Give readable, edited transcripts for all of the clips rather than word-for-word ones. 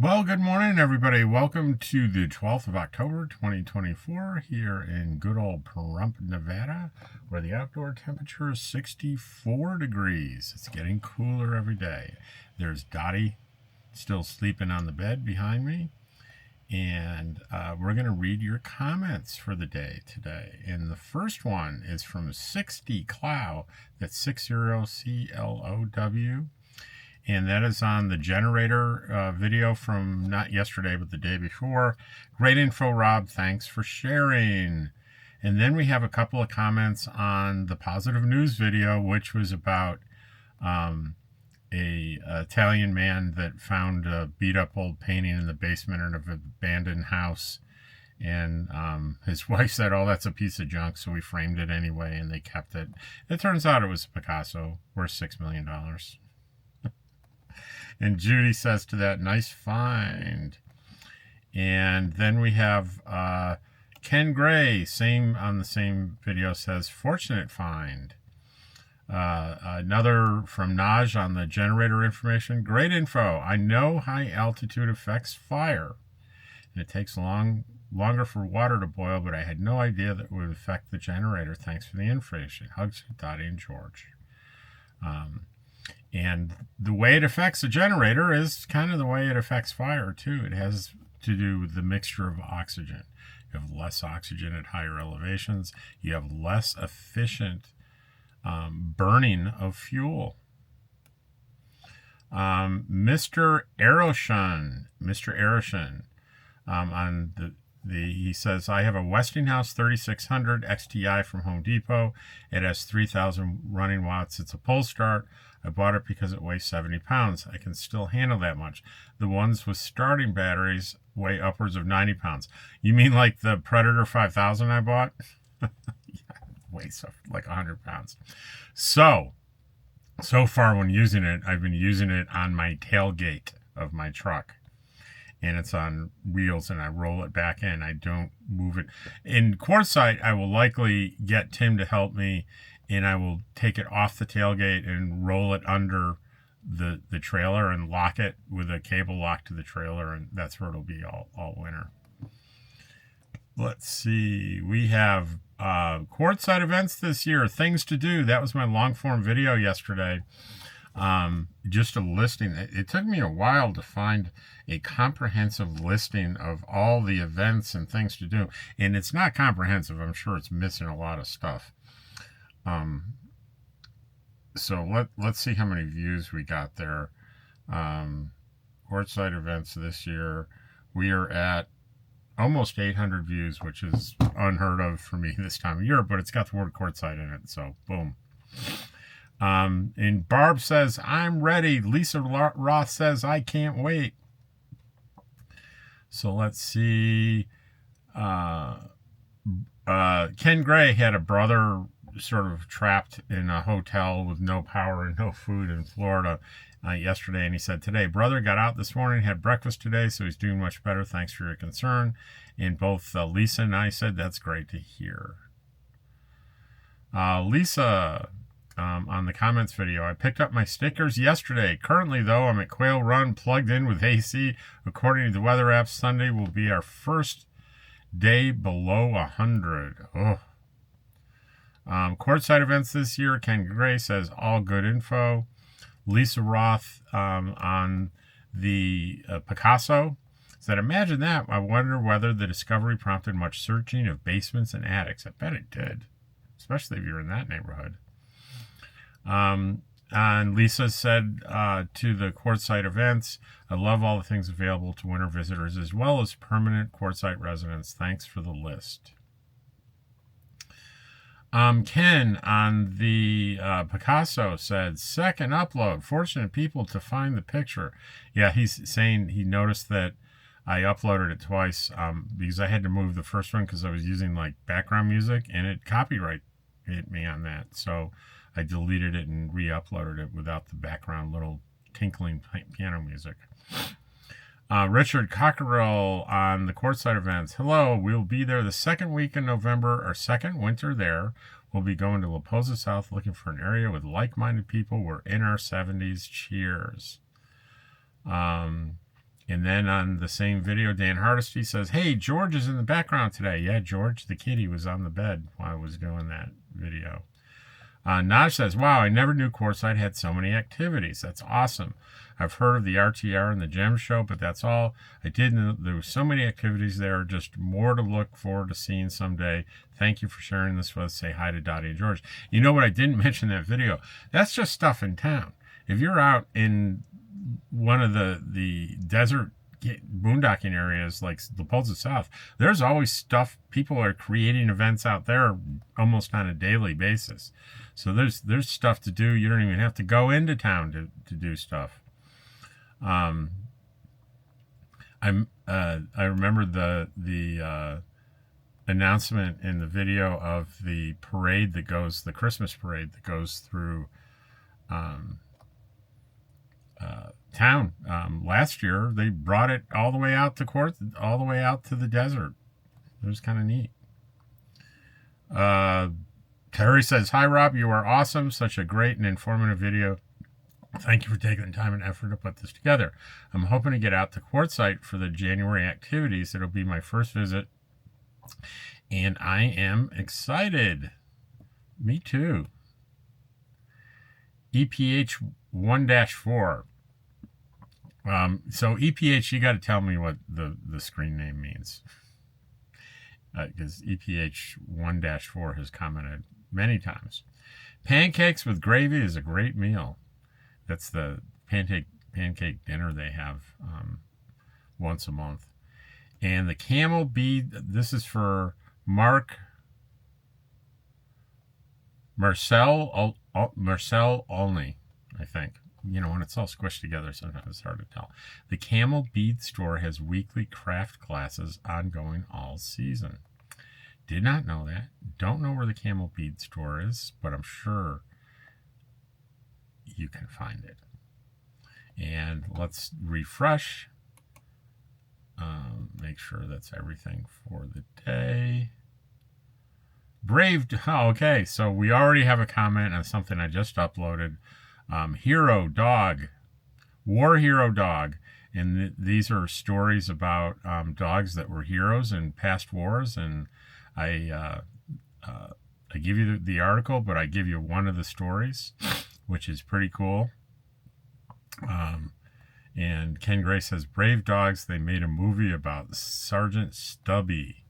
Well, good morning, everybody. Welcome to the 12th of October, 2024, here in good old Pahrump, Nevada, where the outdoor temperature is 64 degrees. It's getting cooler every day. There's Dottie still sleeping on the bed behind me, and we're going to read your comments for the day today. And the first one is from 60 Clow, that's 60CLOW. And that is on the generator video from not yesterday, but the day before. Great info, Rob. Thanks for sharing. And then we have a couple of comments on the positive news video, which was about a Italian man that found a beat up old painting in the basement of an abandoned house. And his wife said, "Oh, that's a piece of junk," so we framed it anyway, and they kept it. It turns out it was a Picasso worth $6 million. And Judy says to that, "Nice find." And then we have Ken Gray, on the same video, says, "Fortunate find." Another from Naj on the generator information. "Great info. I know high altitude affects fire, and it takes longer for water to boil, but I had no idea that it would affect the generator. Thanks for the information. Hugs to Dottie and George." And the way it affects a generator is kind of the way it affects fire, too. It has to do with the mixture of oxygen. You have less oxygen at higher elevations. You have less efficient burning of fuel. Mr. Aroshan, on he says, "I have a Westinghouse 3600 XTI from Home Depot. It has 3,000 running watts. It's a pull start. I bought it because it weighs 70 pounds. I can still handle that much. The ones with starting batteries weigh upwards of 90 pounds. You mean like the Predator 5000 I bought?" Yeah, weighs like 100 pounds. So far when using it, I've been using it on my tailgate of my truck. And it's on wheels, and I roll it back in. I don't move it. In quartzsite, I will likely get Tim to help me, and I will take it off the tailgate and roll it under the trailer and lock it with a cable lock to the trailer, and that's where it'll be all winter. Let's see. We have quartzsite events this year, things to do. That was my long form video yesterday. Just a listing. It took me a while to find a comprehensive listing of all the events and things to do, and it's not comprehensive. I'm sure it's missing a lot of stuff. So let's see how many views we got there. Quartzsite events this year, we are at almost 800 views, which is unheard of for me this time of year, but it's got the word quartzsite in it, so boom. And Barb says, "I'm ready." Lisa Roth says, "I can't wait." So let's see. Ken Gray had a brother sort of trapped in a hotel with no power and no food in Florida yesterday. And he said, "Today, brother got out this morning, had breakfast today, so he's doing much better. Thanks for your concern." And both Lisa and I said, "That's great to hear." Lisa, on the comments video, "I picked up my stickers yesterday. Currently, though, I'm at Quail Run plugged in with AC. According to the weather app, Sunday will be our first day below 100. Oh. Quartzsite events this year, Ken Gray says, "All good info." Lisa Roth on the Picasso said, "Imagine that. I wonder whether the discovery prompted much searching of basements and attics." I bet it did, especially if you're in that neighborhood. And Lisa said to the quartzsite events, "I love all the things available to winter visitors as well as permanent quartzsite residents. Thanks for the list." Ken on the Picasso said, "Second upload. Fortunate people to find the picture." Yeah, he's saying he noticed that I uploaded it twice because I had to move the first one because I was using like background music, and it copyright hit me on that. So I deleted it and re-uploaded it without the background little tinkling piano music. Richard Cockerell on the quartzsite events. "Hello, we'll be there the second week in November, our second winter there. We'll be going to La Posa South looking for an area with like-minded people. We're in our 70s. Cheers." And then on the same video, Dan Hardesty says, hey, George is in the background today. Yeah, George, the kitty, was on the bed while I was doing that video. Naj says, wow, I never knew quartzsite had so many activities. That's awesome. I've heard of the RTR and the Gem Show, but that's all. I didn't know there were so many activities there. Just more to look forward to seeing someday. Thank you for sharing this with us. Say hi to Dottie and George. You know what I didn't mention in that video? That's just stuff in town. If you're out in one of the desert boondocking areas like the Poles of South, there's always stuff. People are creating events out there almost on a daily basis. So there's stuff to do. You don't even have to go into town to do stuff. I remember the announcement in the video of the parade that goes, the Christmas parade that goes through town. Last year they brought it all the way out to all the way out to the desert. It was kind of neat. Terry says, hi Rob, you are awesome. Such a great and informative video. Thank you for taking the time and effort to put this together. I'm hoping to get out to quartzsite for the January activities. It'll be my first visit, and I am excited. Me too. EPH 1-4. So EPH, you got to tell me what the screen name means. Because EPH 1-4 has commented many times. Pancakes with gravy is a great meal. That's the pancake dinner they have once a month. And the camel bead, this is for Marcel Olney, I think. You know, when it's all squished together, sometimes it's hard to tell. The Camel Bead Store has weekly craft classes ongoing all season. Did not know that. Don't know where the Camel Bead Store is, but I'm sure you can find it. And let's refresh. Make sure that's everything for the day. Okay, so we already have a comment on something I just uploaded. Hero Dog, War Hero Dog, and these are stories about dogs that were heroes in past wars. And I give you the article, but I give you one of the stories, which is pretty cool. And Ken Gray says, brave dogs. They made a movie about Sergeant Stubby.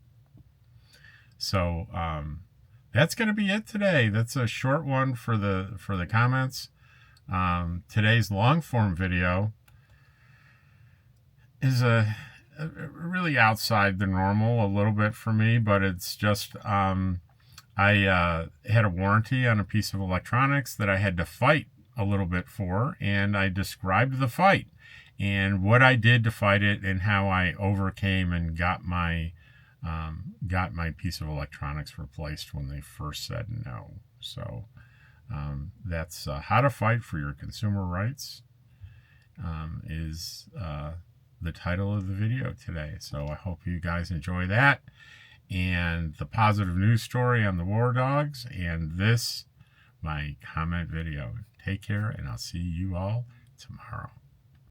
So that's going to be it today. That's a short one for the comments. Today's long form video is a really outside the normal a little bit for me, but it's just I had a warranty on a piece of electronics that I had to fight a little bit for, and I described the fight and what I did to fight it and how I overcame and got my piece of electronics replaced when they first said no. So that's how to fight for your consumer rights is the title of the video today. So I hope you guys enjoy that and the positive news story on the war dogs and this, my comment video. Take care, and I'll see you all tomorrow.